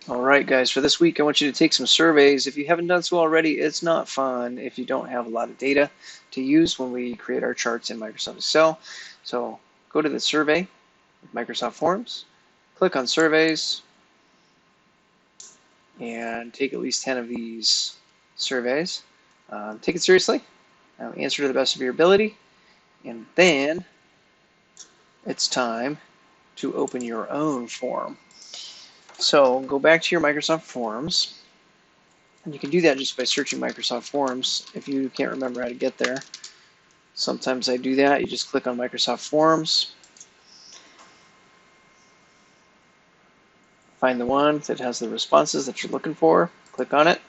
All right, guys, for this week, I want you to take some surveys. If you haven't done so already, it's not fun if you don't have a lot of data to use when we create our charts in Microsoft Excel. So go to the survey, Microsoft Forms, click on surveys, and take at least 10 of these surveys. Take it seriously, answer to the best of your ability, and then it's time to open your own form. So go back to your Microsoft Forms. And you can do that just by searching Microsoft Forms if you can't remember how to get there. Sometimes I do that. You just click on Microsoft Forms, find the one that has the responses that you're looking for, click on it,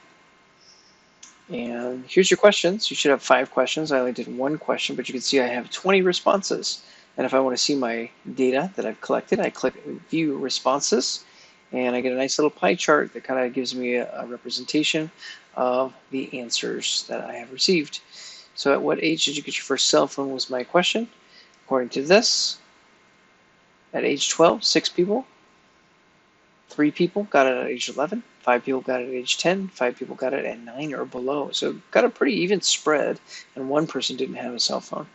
and here's your questions. You should have 5 questions. I only did 1 question, but you can see I have 20 responses. And if I want to see my data that I've collected, I click View Responses, and I get a nice little pie chart that kind of gives me a representation of the answers that I have received. So at what age did you get your first cell phone was my question. According to this, at age 12, 6 people. 3 people got it at age 11. 5 people got it at age 10. 5 people got it at 9 or below. So got a pretty even spread, and 1 person didn't have a cell phone.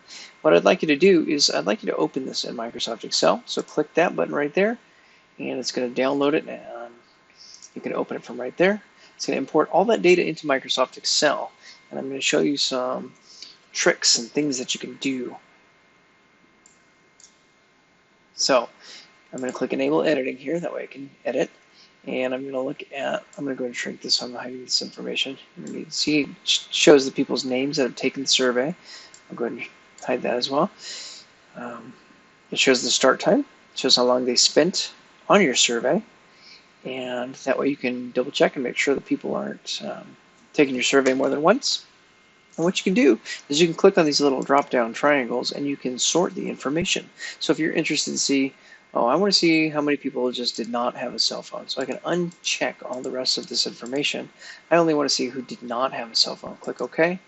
What I'd like you to do is I'd like you to open this in Microsoft Excel. So click that button right there, and it's going to download it, and you can open it from right there. It's going to import all that data into Microsoft Excel, and I'm going to show you some tricks and things that you can do. So I'm going to click Enable Editing here, that way I can edit. And I'm going to look at, I'm going to go and shrink this so I'm hiding this information. And you can see it shows the people's names that have taken the survey. I'll go ahead and hide that as well. It shows the start time, it shows how long they spent on your survey. And that way you can double check and make sure that people aren't taking your survey more than once. And what you can do is you can click on these little drop-down triangles and you can sort the information. So if you're interested to see, oh, I want to see how many people just did not have a cell phone. So I can uncheck all the rest of this information. I only want to see who did not have a cell phone. Click OK,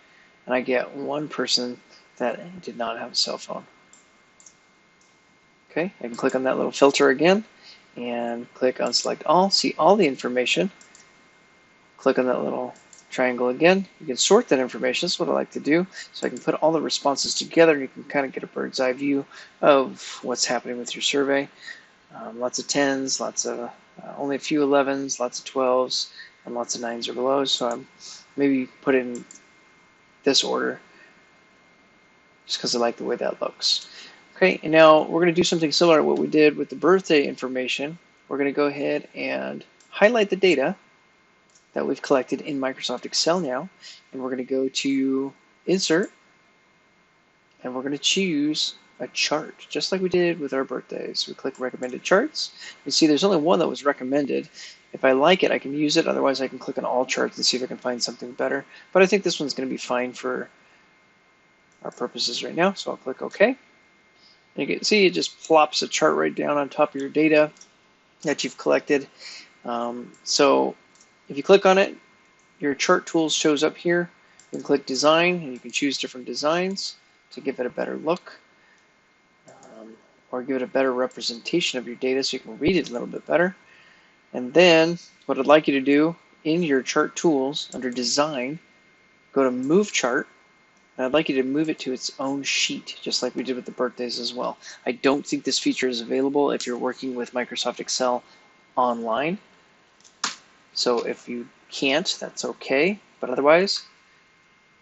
and I get 1 person that did not have a cell phone. Okay, I can click on that little filter again and click on Select All, see all the information. Click on that little triangle again. You can sort that information. That's what I like to do. So I can put all the responses together and you can kind of get a bird's eye view of what's happening with your survey. Lots of 10s, lots of only a few 11s, lots of 12s, and lots of 9s or below. So I'm maybe put in this order just because I like the way that looks. Okay, and now we're going to do something similar to what we did with the birthday information. We're going to go ahead and highlight the data that we've collected in Microsoft Excel now, and we're going to go to Insert, and we're going to choose a chart, just like we did with our birthdays. We click Recommended Charts. You see there's only one that was recommended. If I like it, I can use it. Otherwise, I can click on All Charts and see if I can find something better. But I think this one's going to be fine for our purposes right now, so I'll click OK. And you can see it just plops a chart right down on top of your data that you've collected. So if you click on it, your chart tools shows up here. You can click Design, and you can choose different designs to give it a better look, or give it a better representation of your data so you can read it a little bit better. And then what I'd like you to do in your chart tools under Design, go to Move Chart, and I'd like you to move it to its own sheet, just like we did with the birthdays as well. I don't think this feature is available if you're working with Microsoft Excel online. So if you can't, that's okay. But otherwise,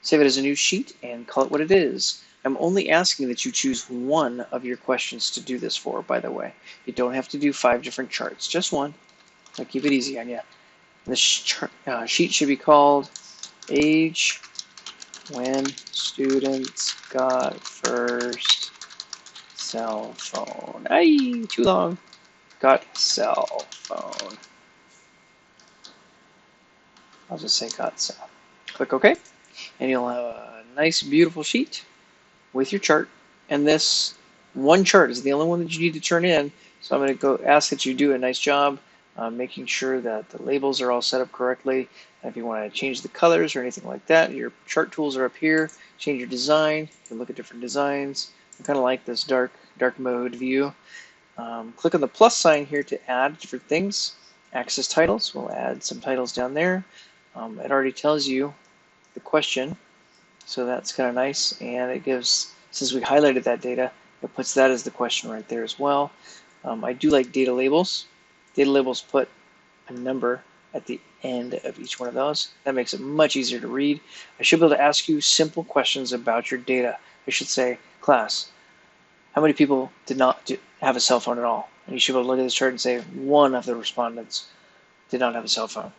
save it as a new sheet and call it what it is. I'm only asking that you choose one of your questions to do this for, by the way. You don't have to do 5 different charts, just one. I'll keep it easy on you. This sheet should be called Age When Students Got First Cell Phone. Ay, too long. Got cell phone. I'll just say got cell. Click OK, and you'll have a nice, beautiful sheet with your chart. And this one chart is the only one that you need to turn in. So I'm going to go ask that you do a nice job making sure that the labels are all set up correctly. And if you want to change the colors or anything like that, your chart tools are up here. Change your design. You can look at different designs. I kind of like this dark mode view. Click on the plus sign here to add different things. access titles. We'll add some titles down there. It already tells you the question, so that's kind of nice. And it gives, since we highlighted that data, it puts that as the question right there as well. I do like data labels. Data labels put a number at the end of each one of those. That makes it much easier to read. I should be able to ask you simple questions about your data. I should say, class, how many people did not have a cell phone at all? And you should be able to look at this chart and say one of the respondents did not have a cell phone.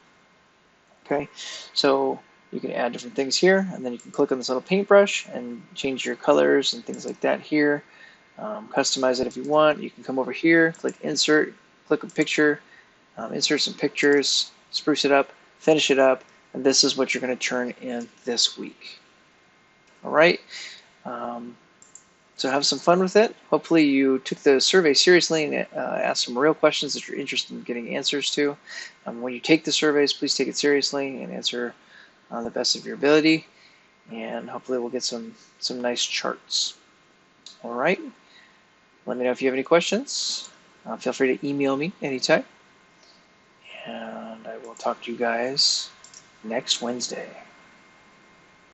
Okay, so you can add different things here, and then you can click on this little paintbrush and change your colors and things like that here. Customize it if you want. You can come over here, click insert, click a picture, insert some pictures, spruce it up, finish it up, and this is what you're going to turn in this week. All right. So have some fun with it. Hopefully you took the survey seriously and asked some real questions that you're interested in getting answers to. When you take the surveys, please take it seriously and answer the best of your ability. And hopefully we'll get some nice charts. All right. Let me know if you have any questions. Feel free to email me anytime. And I will talk to you guys next Wednesday.